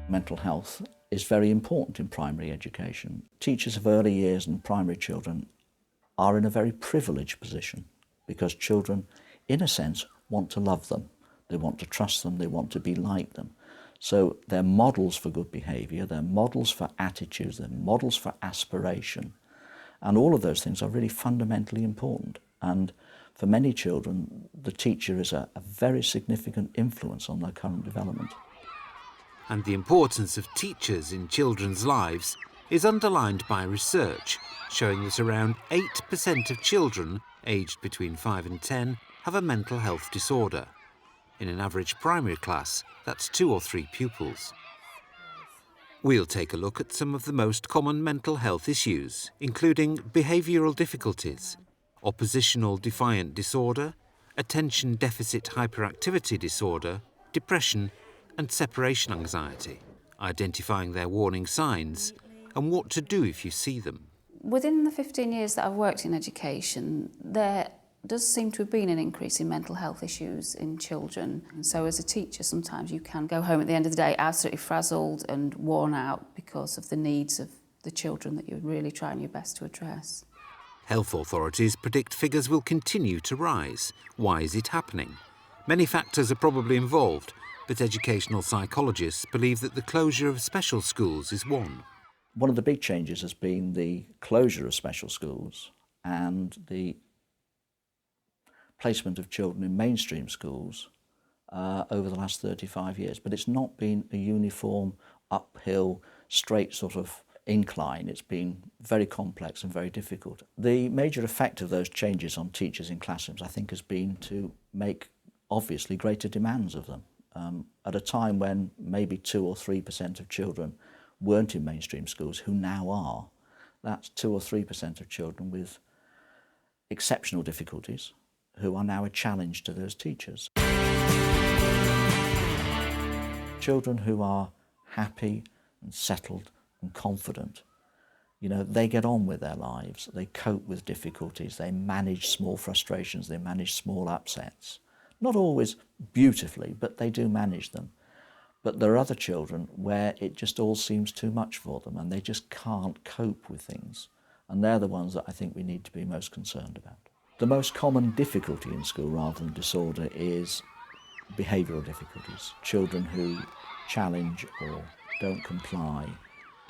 Mental health is very important in primary education. Teachers of early years and primary children are in a very privileged position because children, in a sense, want to love them. They want to trust them, they want to be like them. So they're models for good behaviour, they're models for attitudes, they're models for aspiration. And all of those things are really fundamentally important. And for many children, the teacher is a very significant influence on their current development. And the importance of teachers in children's lives is underlined by research showing that around 8% of children aged between 5 and 10 have a mental health disorder. In an average primary class, that's 2 or 3 pupils. We'll take a look at some of the most common mental health issues, including behavioural difficulties, Oppositional Defiant Disorder, Attention Deficit Hyperactivity Disorder, depression and separation anxiety, identifying their warning signs and what to do if you see them. Within the 15 years that I've worked in education, there does seem to have been an increase in mental health issues in children. And so as a teacher, sometimes you can go home at the end of the day absolutely frazzled and worn out because of the needs of the children that you're really trying your best to address. Health authorities predict figures will continue to rise. Why is it happening? Many factors are probably involved, but educational psychologists believe that the closure of special schools is one. One of the big changes has been the closure of special schools and the placement of children in mainstream schools over the last 35 years. But it's not been a uniform, uphill, straight sort of incline. It's been very complex and very difficult. The major effect of those changes on teachers in classrooms, I think, has been to make, obviously, greater demands of them. At a time when maybe 2 or 3% of children weren't in mainstream schools, who now are, that's 2 or 3% of children with exceptional difficulties who are now a challenge to those teachers. Children who are happy and settled and confident, they get on with their lives, they cope with difficulties, they manage small frustrations, they manage small upsets. Not always beautifully, but they do manage them. But there are other children where it just all seems too much for them and they just can't cope with things. And they're the ones that I think we need to be most concerned about. The most common difficulty in school rather than disorder is behavioural difficulties. Children who challenge or don't comply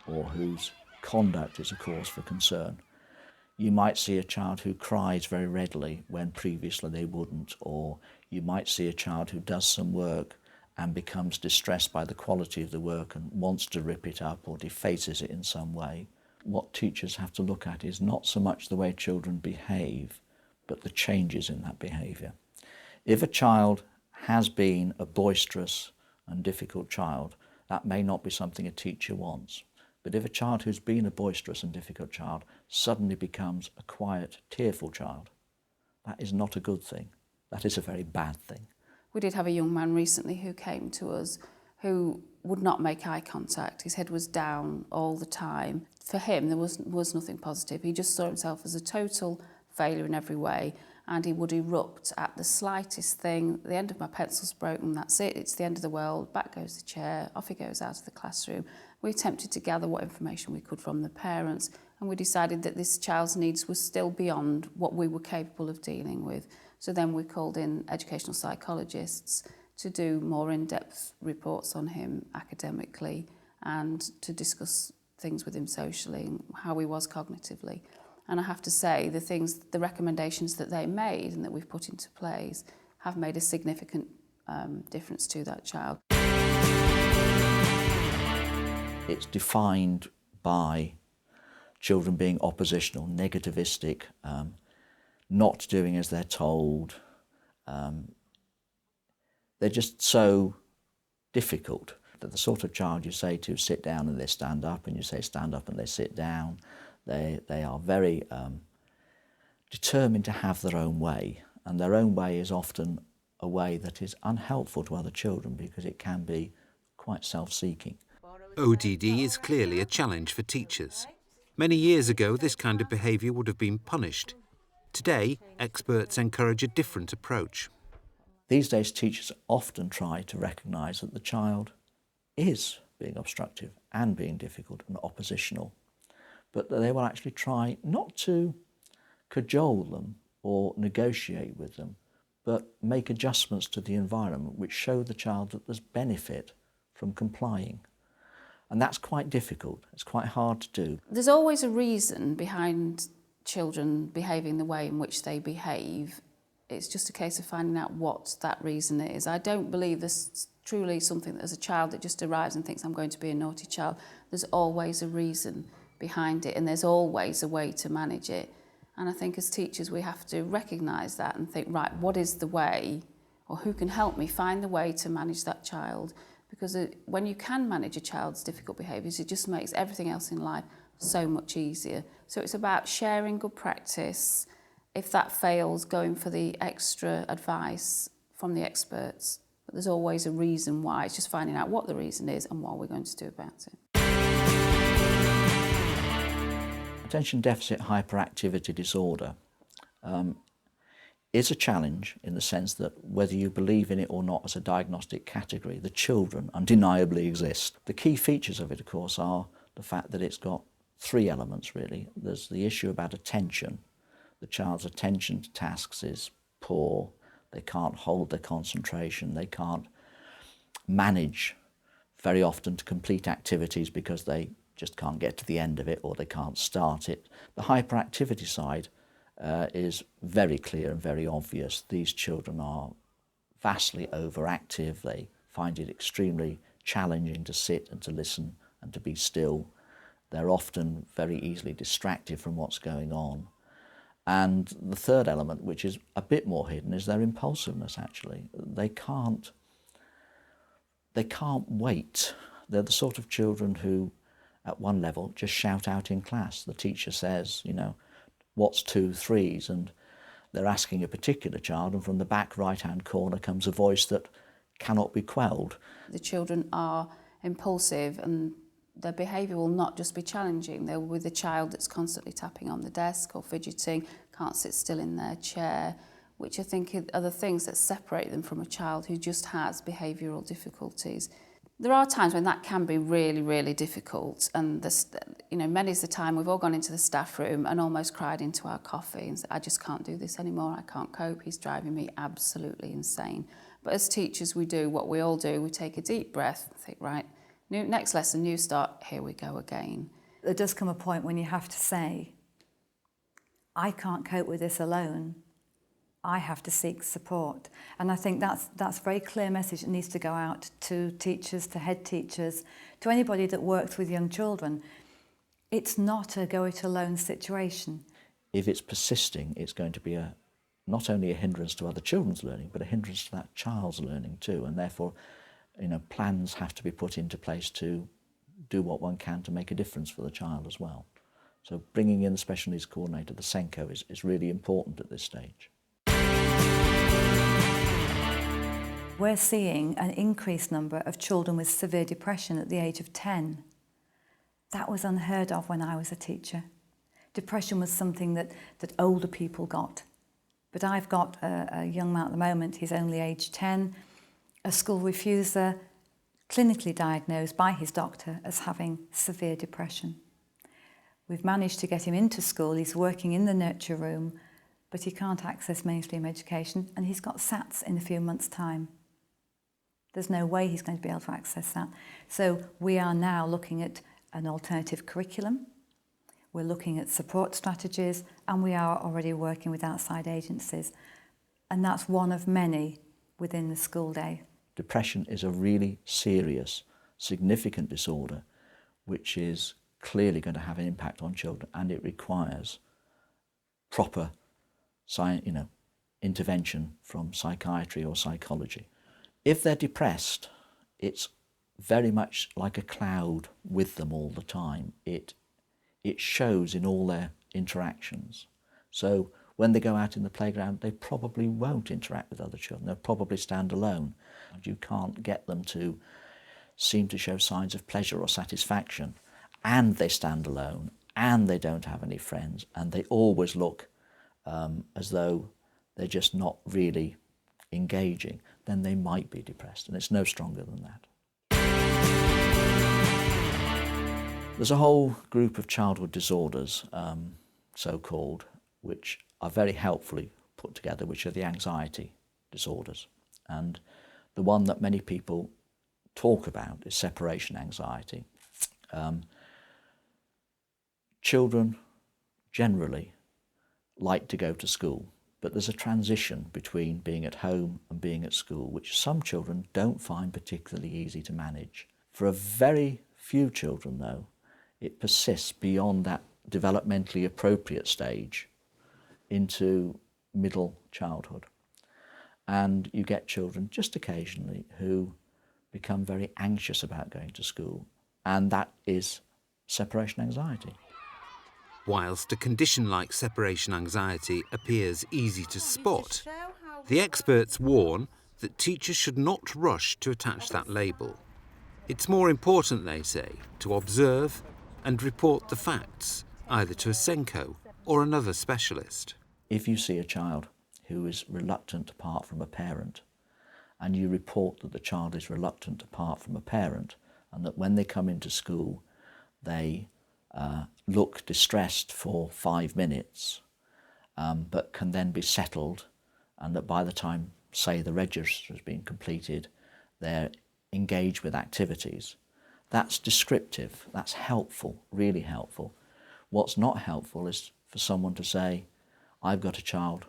or whose conduct is a cause for concern. You might see a child who cries very readily when previously they wouldn't, or you might see a child who does some work and becomes distressed by the quality of the work and wants to rip it up or defaces it in some way. What teachers have to look at is not so much the way children behave, but the changes in that behaviour. If a child has been a boisterous and difficult child, that may not be something a teacher wants. But if a child who's been a boisterous and difficult child suddenly becomes a quiet, tearful child, that is not a good thing. That is a very bad thing. We did have a young man recently who came to us who would not make eye contact. His head was down all the time. For him, there was nothing positive. He just saw himself as a total failure in every way, and he would erupt at the slightest thing. The end of my pencil's broken, that's it, it's the end of the world, back goes the chair, off he goes out of the classroom. We attempted to gather what information we could from the parents, and we decided that this child's needs were still beyond what we were capable of dealing with. So then we called in educational psychologists to do more in-depth reports on him academically and to discuss things with him socially and how he was cognitively. And I have to say, the recommendations that they made and that we've put into place have made a significant difference to that child. It's defined by children being oppositional, negativistic, not doing as they're told. They're just so difficult that the sort of child you say to sit down and they stand up, and you say stand up and they sit down. They are very determined to have their own way, and their own way is often a way that is unhelpful to other children because it can be quite self-seeking. ODD is clearly a challenge for teachers. Many years ago, this kind of behaviour would have been punished. Today, experts encourage a different approach. These days, teachers often try to recognise that the child is being obstructive and being difficult and oppositional, but they will actually try not to cajole them or negotiate with them, but make adjustments to the environment which show the child that there's benefit from complying. And that's quite difficult. It's quite hard to do. There's always a reason behind children behaving the way in which they behave. It's just a case of finding out what that reason is. I don't believe there's truly something that as a child that just arrives and thinks I'm going to be a naughty child. There's always a reason behind it, and there's always a way to manage it. And I think as teachers we have to recognise that and think, right, what is the way, or who can help me find the way to manage that child? Because when you can manage a child's difficult behaviours, it just makes everything else in life so much easier. So it's about sharing good practice. If that fails, going for the extra advice from the experts. But there's always a reason why. It's just finding out what the reason is and what we're going to do about it. Attention Deficit Hyperactivity Disorder is a challenge in the sense that whether you believe in it or not as a diagnostic category, the children undeniably exist. The key features of it, of course, are the fact that it's got three elements, really. There's the issue about attention. The child's attention to tasks is poor. They can't hold their concentration. They can't manage very often to complete activities because they just can't get to the end of it or they can't start it. The hyperactivity side is very clear and very obvious. These children are vastly overactive. They find it extremely challenging to sit and to listen and to be still. They're often very easily distracted from what's going on. And the third element, which is a bit more hidden, is their impulsiveness, actually. They can't wait. They're the sort of children who, at one level, just shout out in class. The teacher says, you know, what's 2 3s? And they're asking a particular child, and from the back right-hand corner comes a voice that cannot be quelled. The children are impulsive and their behaviour will not just be challenging. They're with a child that's constantly tapping on the desk or fidgeting, can't sit still in their chair, which I think are the things that separate them from a child who just has behavioural difficulties. There are times when that can be really, really difficult, and many's the time we've all gone into the staff room and almost cried into our coffee and said, I just can't do this anymore, I can't cope, he's driving me absolutely insane. But as teachers we do what we all do, we take a deep breath and think, right, next lesson, new start, here we go again. There does come a point when you have to say, I can't cope with this alone. I have to seek support. And I think that's a very clear message that needs to go out to teachers, to head teachers, to anybody that works with young children. It's not a go-it-alone situation. If it's persisting, it's going to be not only a hindrance to other children's learning, but a hindrance to that child's learning too. And therefore, plans have to be put into place to do what one can to make a difference for the child as well. So bringing in the special needs coordinator, the SENCO, is really important at this stage. We're seeing an increased number of children with severe depression at the age of 10. That was unheard of when I was a teacher. Depression was something that older people got. But I've got a young man at the moment, he's only age 10, a school refuser, clinically diagnosed by his doctor as having severe depression. We've managed to get him into school, he's working in the nurture room, but he can't access mainstream education, and he's got SATs in a few months' time. There's no way he's going to be able to access that. So we are now looking at an alternative curriculum, we're looking at support strategies, and we are already working with outside agencies. And that's one of many within the school day. Depression is a really serious, significant disorder which is clearly going to have an impact on children, and it requires proper intervention from psychiatry or psychology. If they're depressed, it's very much like a cloud with them all the time. It shows in all their interactions. So when they go out in the playground, they probably won't interact with other children. They'll probably stand alone. You can't get them to seem to show signs of pleasure or satisfaction, and they stand alone, and they don't have any friends, and they always look as though they're just not really engaging. Then they might be depressed, and it's no stronger than that. There's a whole group of childhood disorders, so-called, which are very helpfully put together, which are the anxiety disorders. And the one that many people talk about is separation anxiety. Children generally like to go to school, but there's a transition between being at home and being at school, which some children don't find particularly easy to manage. For a very few children, though, it persists beyond that developmentally appropriate stage into middle childhood. And you get children just occasionally who become very anxious about going to school, and that is separation anxiety. Whilst a condition like separation anxiety appears easy to spot, the experts warn that teachers should not rush to attach that label. It's more important, they say, to observe and report the facts, either to a SENCO or another specialist. If you see a child who is reluctant to part from a parent, and you report that the child is reluctant to part from a parent, and that when they come into school they look distressed for 5 minutes, but can then be settled, and that by the time, say, the register has been completed, they're engaged with activities, that's descriptive, that's helpful, really helpful. What's not helpful is for someone to say, I've got a child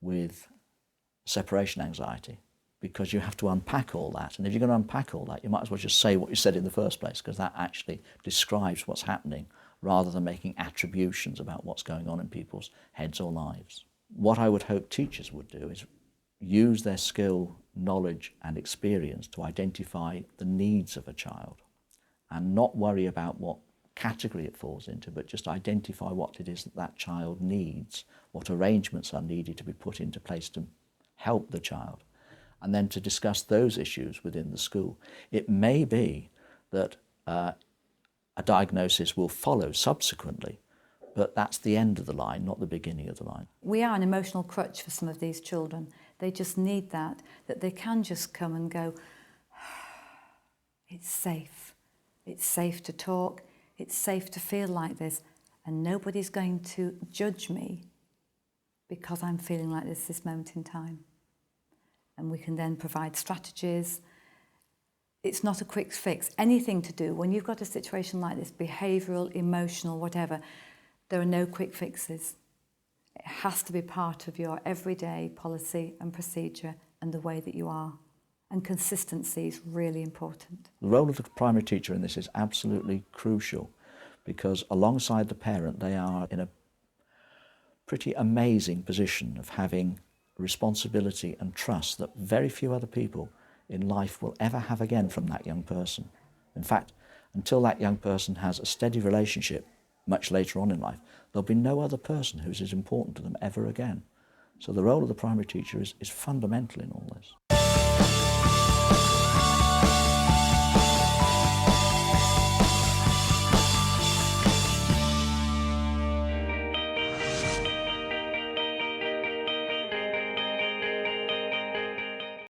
with separation anxiety, because you have to unpack all that. And if you're going to unpack all that, you might as well just say what you said in the first place, because that actually describes what's happening rather than making attributions about what's going on in people's heads or lives. What I would hope teachers would do is use their skill, knowledge and experience to identify the needs of a child and not worry about what category it falls into, but just identify what it is that that child needs, what arrangements are needed to be put into place to help the child, and then to discuss those issues within the school. It may be that a diagnosis will follow subsequently, but that's the end of the line, not the beginning of the line. We are an emotional crutch for some of these children. They just need that they can just come and go, it's safe. It's safe to talk. It's safe to feel like this, and nobody's going to judge me because I'm feeling like this moment in time. And we can then provide strategies. It's not a quick fix. Anything to do, when you've got a situation like this, behavioural, emotional, whatever, there are no quick fixes. It has to be part of your everyday policy and procedure and the way that you are. And consistency is really important. The role of the primary teacher in this is absolutely crucial, because alongside the parent, they are in a pretty amazing position of having responsibility and trust that very few other people in life will ever have again from that young person. In fact, until that young person has a steady relationship much later on in life, there'll be no other person who's as important to them ever again. So the role of the primary teacher is fundamental in all this.